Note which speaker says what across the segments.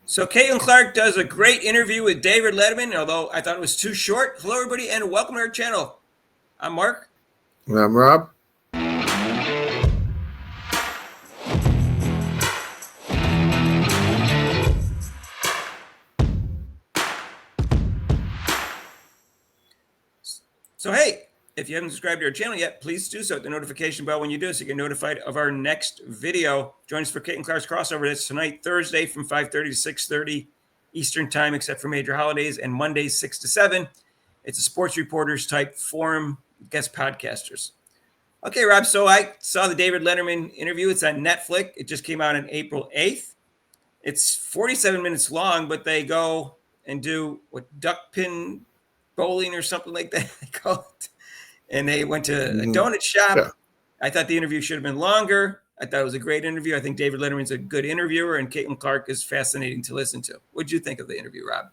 Speaker 1: So Caitlin Clark does a great interview with David Letterman, although I thought it was too short. Hello, everybody, and welcome to our channel. I'm Mark.
Speaker 2: I'm Rob.
Speaker 1: So hey, if you haven't subscribed to our channel yet, please do so. Hit the notification bell when you do so you get notified of our next video. Join us for Caitlin Clark's crossover. That's tonight, Thursday, from 5:30 to 6:30 Eastern time, except for major holidays, and Mondays 6 to 7. It's a sports reporters type forum, guest podcasters. Okay, Rob. So I saw the David Letterman interview. It's on Netflix. It just came out on April 8th. It's 47 minutes long, but they go and do what duck pin bowling or something like that they call it. And they went to a donut shop.
Speaker 2: Yeah.
Speaker 1: I thought the interview should have been longer. I thought it was a great interview. I think David Letterman's a good interviewer, and Caitlin Clark is fascinating to listen to. What did you think of the interview, Rob?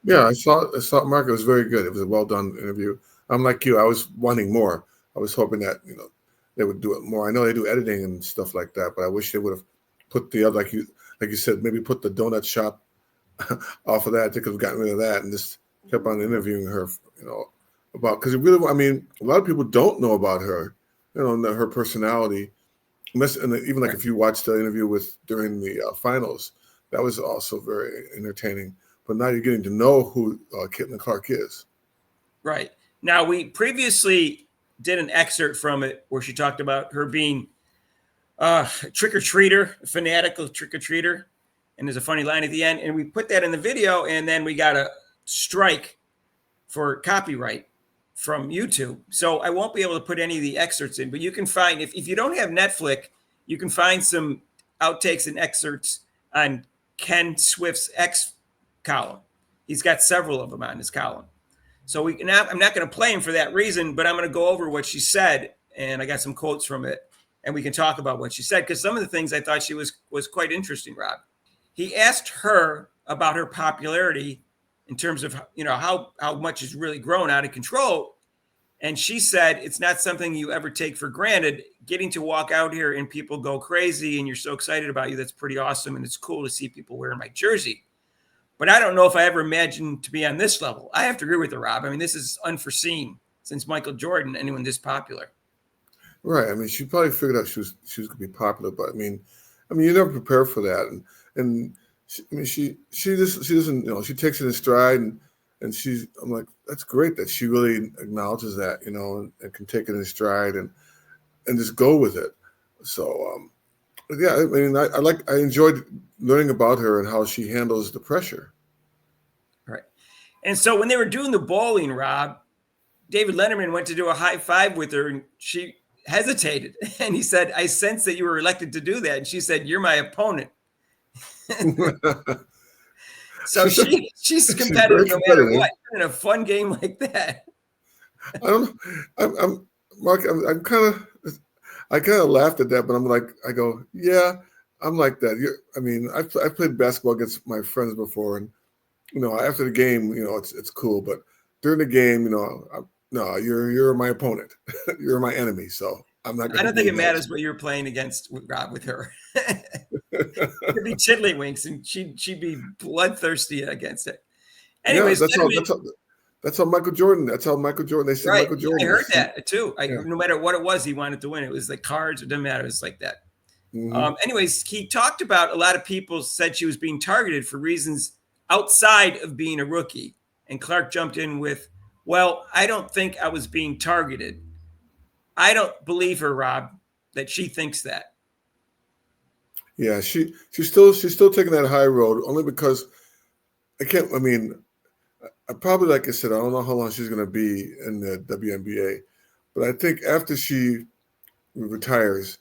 Speaker 2: Yeah, I saw Mark. It was very good. It was a well done interview. I'm like you. I was wanting more. I was hoping that they would do it more. I know they do editing and stuff like that, but I wish they would have put the other like you said, maybe put the donut shop off of that. They could have gotten rid of that and just kept on interviewing her. About because it really. I mean, a lot of people don't know about her. Her personality. And even like if you watched the interview during the finals, that was also very entertaining. But now you're getting to know who Caitlin Clark is.
Speaker 1: Right. Now, we previously did an excerpt from it where she talked about her being a trick-or-treater, a fanatical trick-or-treater. And there's a funny line at the end. And we put that in the video, and then we got a strike for copyright from YouTube. So I won't be able to put any of the excerpts in, but you can find, if you don't have Netflix, you can find some outtakes and excerpts on Ken Swift's X column. He's got several of them on his column. So I'm not going to play him for that reason, but I'm going to go over what she said, and I got some quotes from it, and we can talk about what she said, because some of the things I thought she was quite interesting, Rob. He asked her about her popularity in terms of how much has really grown out of control, and she said it's not something you ever take for granted. Getting to walk out here and people go crazy, and you're so excited about you, that's pretty awesome, and it's cool to see people wearing my jersey. But I don't know if I ever imagined to be on this level. I have to agree with her, Rob. I mean, this is unforeseen since Michael Jordan, anyone this popular.
Speaker 2: Right. I mean, she probably figured out she was going to be popular, but I mean, you never prepare for that, and she doesn't she takes it in stride, and I'm like, that's great that she really acknowledges that and can take it in stride and just go with it. So yeah, I mean, I enjoyed learning about her and how she handles the pressure.
Speaker 1: Right. And so when they were doing the bowling, Rob, David Letterman went to do a high five with her, and she hesitated. And he said, "I sense that you were elected to do that." And she said, "You're my opponent." So she's competitive no matter what. In a fun game like that.
Speaker 2: I'm Mark. I kind of laughed at that, but I go, yeah, I'm like that. I mean, I've played basketball against my friends before, and after the game, it's cool, but during the game, no, you're my opponent, you're my enemy, so I'm not.
Speaker 1: I don't think it matters what you're playing against, Rob, with her. It could be tiddlywinks, and she'd be bloodthirsty against it. Anyways,
Speaker 2: yeah, that's how Michael Jordan. That's how Michael Jordan. They said
Speaker 1: right.
Speaker 2: Michael Jordan.
Speaker 1: I heard that too. No matter what it was, he wanted to win. It was like cards. It didn't matter. It was like that. Mm-hmm. Anyways, he talked about a lot of people said she was being targeted for reasons outside of being a rookie. And Clark jumped in with, "Well, I don't think I was being targeted." I don't believe her, Rob, that she thinks that.
Speaker 2: Yeah, she's still taking that high road only because I mean, probably, like I said, I don't know how long she's going to be in the WNBA, but I think after she retires,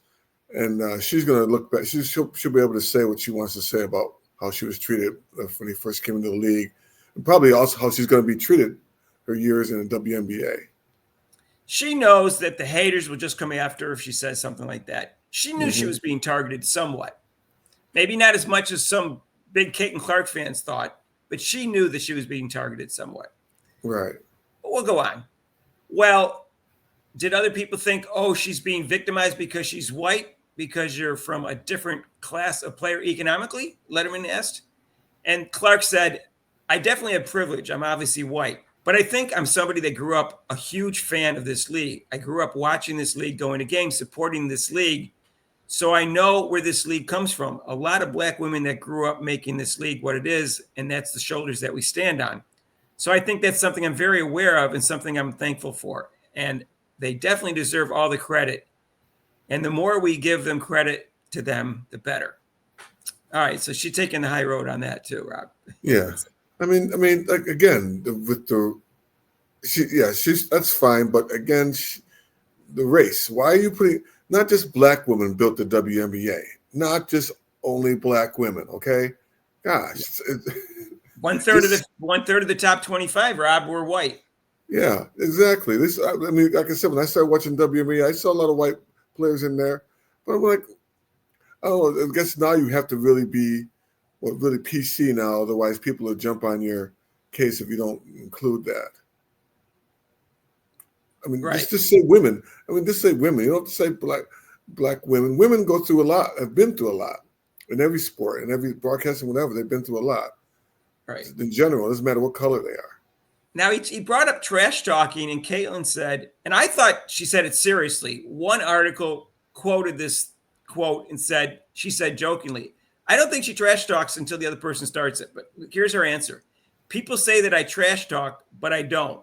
Speaker 2: and she's going to look back, she'll be able to say what she wants to say about how she was treated when he first came into the league, and probably also how she's going to be treated her years in the WNBA.
Speaker 1: She knows that the haters will just come after her if she says something like that. She knew she was being targeted somewhat. Maybe not as much as some big Caitlin Clark fans thought, but she knew that she was being targeted somewhat.
Speaker 2: Right.
Speaker 1: But we'll go on. Well, did other people think, oh, she's being victimized because she's white, because you're from a different class of player economically? Letterman asked. And Clark said, I definitely have privilege. I'm obviously white, but I think I'm somebody that grew up a huge fan of this league. I grew up watching this league, going to games, supporting this league. So I know where this league comes from. A lot of black women that grew up making this league what it is, and that's the shoulders that we stand on. So I think that's something I'm very aware of and something I'm thankful for. And they definitely deserve all the credit. And the more we give them credit to them, the better. All right, so she's taking the high road on that too, Rob.
Speaker 2: Yeah, I mean, like again, she's that's fine, but again, the race. Why are you putting? Not just black women built the WNBA, not just only black women. Okay, gosh,
Speaker 1: one third of the top 25, Rob, were white.
Speaker 2: Yeah, exactly. I mean, like I said, when I started watching WNBA, I saw a lot of white players in there, but I'm like, oh, I guess now you have to really be really PC now. Otherwise, people will jump on your case if you don't include that. I mean,
Speaker 1: right.
Speaker 2: just say women. I mean, just say women. You don't have to say black women. Women go through a lot, have been through a lot in every sport, in every broadcasting, whatever. They've been through a lot.
Speaker 1: Right.
Speaker 2: In general, it doesn't matter what color they are.
Speaker 1: Now, he brought up trash talking, and Caitlin said, and I thought she said it seriously. One article quoted this quote and said, she said jokingly, I don't think she trash talks until the other person starts it. But here's her answer. People say that I trash talk, but I don't.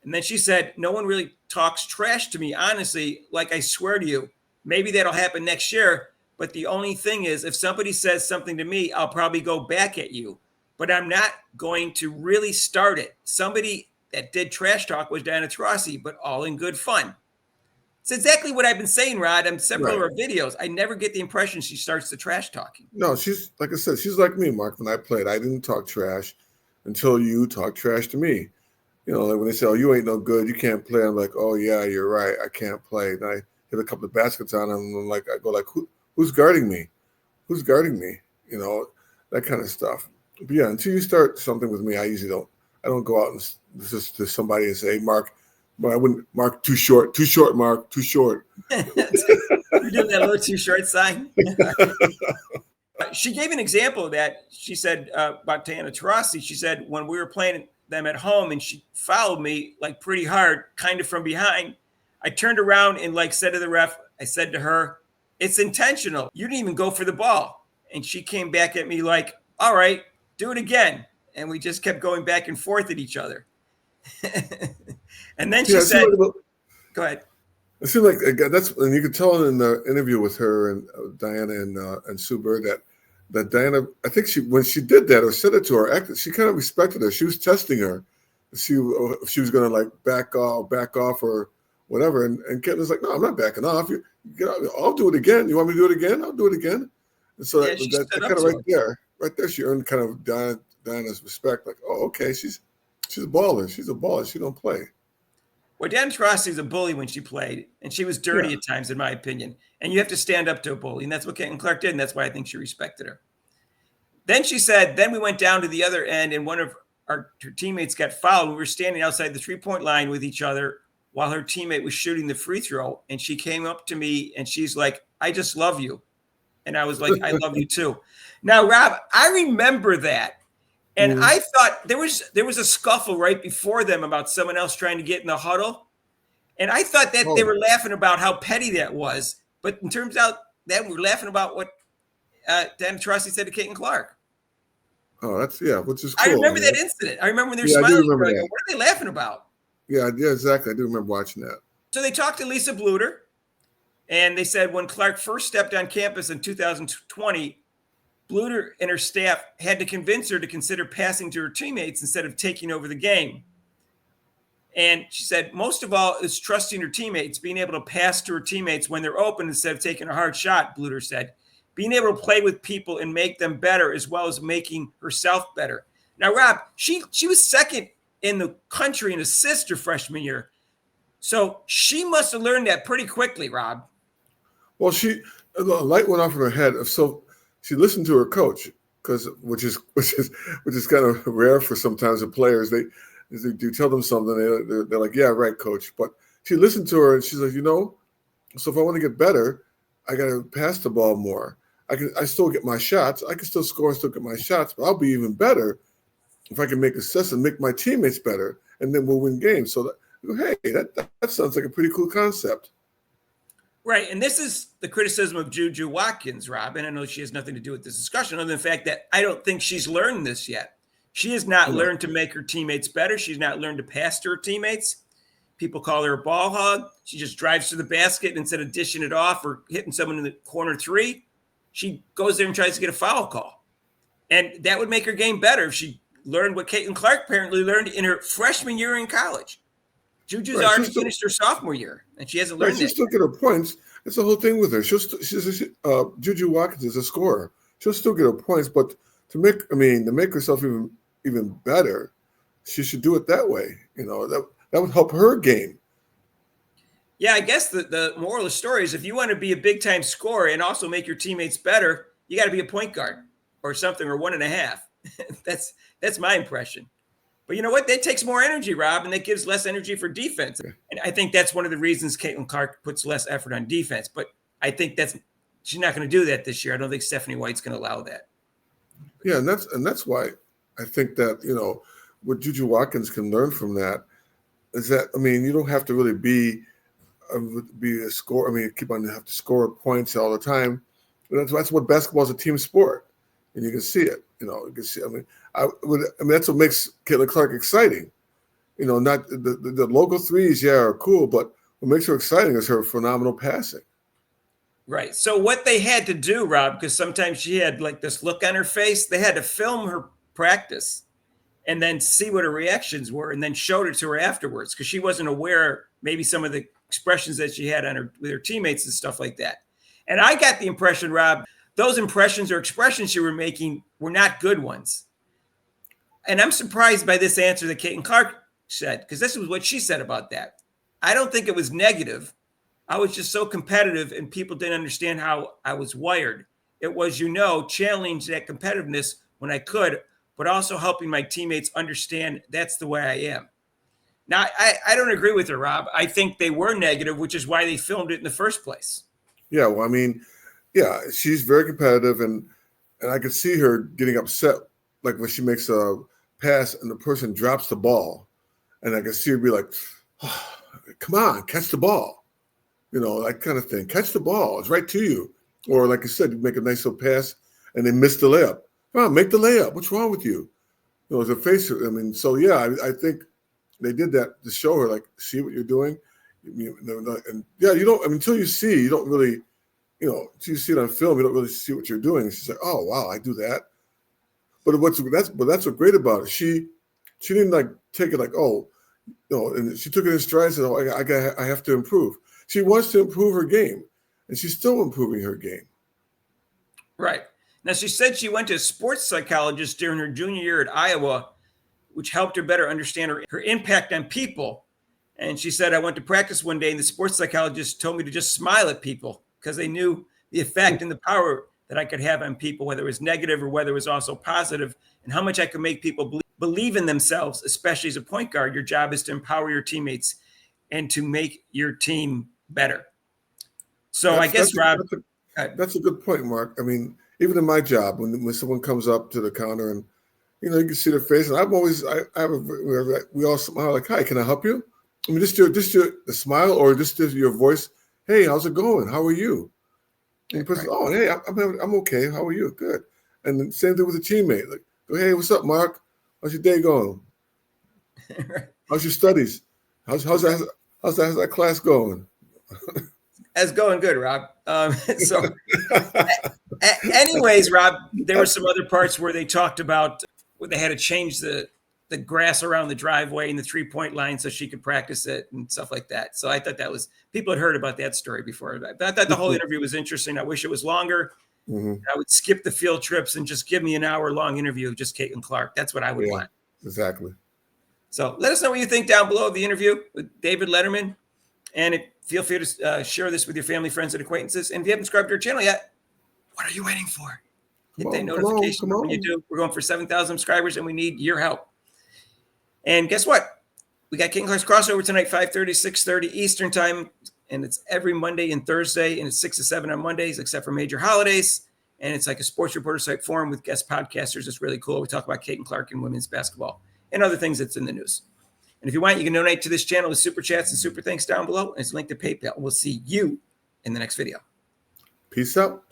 Speaker 1: And then she said, no one really talks trash to me, honestly, like I swear to you. Maybe that'll happen next year. But the only thing is, if somebody says something to me, I'll probably go back at you. But I'm not going to really start it. Somebody that did trash talk was Diana Taurasi, but all in good fun. It's exactly what I've been saying, Rod, on several of her videos. I never get the impression she starts the trash talking.
Speaker 2: No, she's, like I said, she's like me, Mark. When I played, I didn't talk trash until you talk trash to me. You know, like when they say, oh, you ain't no good, you can't play. I'm like, oh, yeah, you're right. I can't play. And I hit a couple of baskets on them. And I go like, who's guarding me? Who's guarding me? You know, that kind of stuff. But yeah, until you start something with me, I don't go out and just to somebody and say, hey, Mark, I wouldn't, Mark, too short, Mark, too short.
Speaker 1: You're doing that little too short sign. She gave an example of that. She said about Diana Taurasi, she said when we were playing them at home and she fouled me like pretty hard, kind of from behind, I turned around and like said to the ref, I said to her, it's intentional. You didn't even go for the ball. And she came back at me like, all right, do it again. And we just kept going back and forth at each other. And then she said, go ahead.
Speaker 2: It seemed like that's, and you could tell in the interview with her and Diana and Sue Bird that Diana, I think when she did that or said it to her, she kind of respected her. She was testing her to see if she was going to like back off or whatever. And Caitlin was like, no, I'm not backing off. You get out. I'll do it again. You want me to do it again? I'll do it again. And so that kind of right there, she earned kind of Diana's respect. Like, oh, okay, she's a baller. She's a baller. She don't play.
Speaker 1: Well, Diana Taurasi was a bully when she played, and she was dirty at times, in my opinion. And you have to stand up to a bully, and that's what Caitlin Clark did, and that's why I think she respected her. Then she said, then we went down to the other end, and one of her teammates got fouled. We were standing outside the three-point line with each other while her teammate was shooting the free throw, and she came up to me, and she's like, I just love you. And I was like, I love you too. Now, Rob, I remember that. And I thought there was a scuffle right before them about someone else trying to get in the huddle. And I thought that they were laughing about how petty that was. But it turns out that we're laughing about what Diana Taurasi said to Caitlin Clark.
Speaker 2: Oh, which is cool.
Speaker 1: I remember that incident. I remember when they're smiling. Like, what are they laughing about?
Speaker 2: Yeah, exactly. I do remember watching that.
Speaker 1: So they talked to Lisa Bluter. And they said when Clark first stepped on campus in 2020, Bluter and her staff had to convince her to consider passing to her teammates instead of taking over the game. And she said, most of all is trusting her teammates, being able to pass to her teammates when they're open instead of taking a hard shot, Bluter said. Being able to play with people and make them better as well as making herself better. Now, Rob, she was second in the country in assists her freshman year. So she must have learned that pretty quickly, Rob.
Speaker 2: Well, the light went off in her head. So she listened to her coach, which is kind of rare for sometimes the players. They tell them something, they're like, yeah, right, coach. But she listened to her and she's like, so if I want to get better, I got to pass the ball more. I still get my shots. I can still score and still get my shots, but I'll be even better if I can make assists and make my teammates better, and then we'll win games. So that sounds like a pretty cool concept.
Speaker 1: Right. And this is the criticism of Juju Watkins, Rob. And I know she has nothing to do with this discussion other than the fact that I don't think she's learned this yet. She has not learned to make her teammates better. She's not learned to pass to her teammates. People call her a ball hog. She just drives to the basket and instead of dishing it off or hitting someone in the corner three, she goes there and tries to get a foul call. And that would make her game better if she learned what Caitlin Clark apparently learned in her freshman year in college. Juju's already finished her sophomore year, and she hasn't learned that.
Speaker 2: She'll still get her points. That's the whole thing with her. Juju Watkins is a scorer. She'll still get her points, but to make herself even better, she should do it that way. That would help her game.
Speaker 1: Yeah, I guess the moral of the story is if you want to be a big-time scorer and also make your teammates better, you got to be a point guard or something, or 1.5. That's my impression. But you know what? That takes more energy, Rob, and that gives less energy for defense. And I think that's one of the reasons Caitlin Clark puts less effort on defense. But I think she's not going to do that this year. I don't think Stephanie White's going to allow that.
Speaker 2: Yeah, and that's why I think that, what Juju Watkins can learn from that is that, you don't have to really be a scorer. Keep on have to score points all the time. That's what basketball is, a team sport, and you can see it. You can see. That's what makes Caitlin Clark exciting. Not the local threes, are cool, but what makes her exciting is her phenomenal passing.
Speaker 1: Right. So what they had to do, Rob, because sometimes she had like this look on her face, they had to film her practice and then see what her reactions were and then showed it to her afterwards because she wasn't aware maybe some of the expressions that she had with her teammates and stuff like that. And I got the impression, Rob, those impressions or expressions you were making were not good ones. And I'm surprised by this answer that Caitlin Clark said, because this was what she said about that. I don't think it was negative. I was just so competitive and people didn't understand how I was wired. It was, challenge that competitiveness when I could, but also helping my teammates understand that's the way I am. Now, I don't agree with her, Rob. I think they were negative, which is why they filmed it in the first place.
Speaker 2: Yeah, well, she's very competitive, and I could see her getting upset, like when she makes a pass and the person drops the ball, and I could see her be like, oh, "Come on, catch the ball," that kind of thing. Catch the ball; it's right to you. Or like I said, you make a nice little pass and they miss the layup. Come on, make the layup. What's wrong with you? As a face. I think they did that to show her, like, see what you're doing. And you don't. Until you see, you don't really. Until you see it on film, you don't really see what you're doing. She's like, "Oh wow, I do that." But that's what's great about it. She didn't like take it like, "Oh, and she took it in stride and said, "Oh, I have to improve." She wants to improve her game, and she's still improving her game.
Speaker 1: Right. Now, she said she went to a sports psychologist during her junior year at Iowa, which helped her better understand her impact on people. And she said, I went to practice one day and the sports psychologist told me to just smile at people because they knew the effect and the power that I could have on people, whether it was negative or whether it was also positive, and how much I could make people believe in themselves, especially as a point guard. Your job is to empower your teammates and to make your team better. So I guess, Rob.
Speaker 2: That's a good point, Mark. Even in my job, when someone comes up to the counter and, you can see their face, and we all smile like, "Hi, can I help you?" Just the smile or just your voice. "Hey, how's it going? How are you?" And the person, "Oh, hey, I'm okay. How are you?" "Good." And then same thing with a teammate. Like, "Hey, what's up, Mark? How's your day going? How's your studies? How's that class going?"
Speaker 1: That's going good, Rob. Anyways, Rob, there were some other parts where they talked about where they had to change the grass around the driveway and the 3-point line so she could practice it and stuff like that. So I thought people had heard about that story before. I thought the whole interview was interesting. I wish it was longer. Mm-hmm. I would skip the field trips and just give me an hour-long interview of just Caitlin Clark. That's what I would want.
Speaker 2: Exactly.
Speaker 1: So let us know what you think down below of the interview with David Letterman. And feel free to share this with your family, friends, and acquaintances. And if you haven't subscribed to our channel yet, what are you waiting for? Hit that notification when you do. We're going for 7,000 subscribers, and we need your help. And guess what? We got Caitlin Clark's crossover tonight, 5:30, 6:30 Eastern time. And it's every Monday and Thursday, and it's 6 to 7 on Mondays, except for major holidays. And it's like a sports reporter site forum with guest podcasters. It's really cool. We talk about Caitlin Clark and women's basketball and other things that's in the news. And if you want, you can donate to this channel with super chats and super thanks down below. And it's linked to PayPal. We'll see you in the next video.
Speaker 2: Peace out.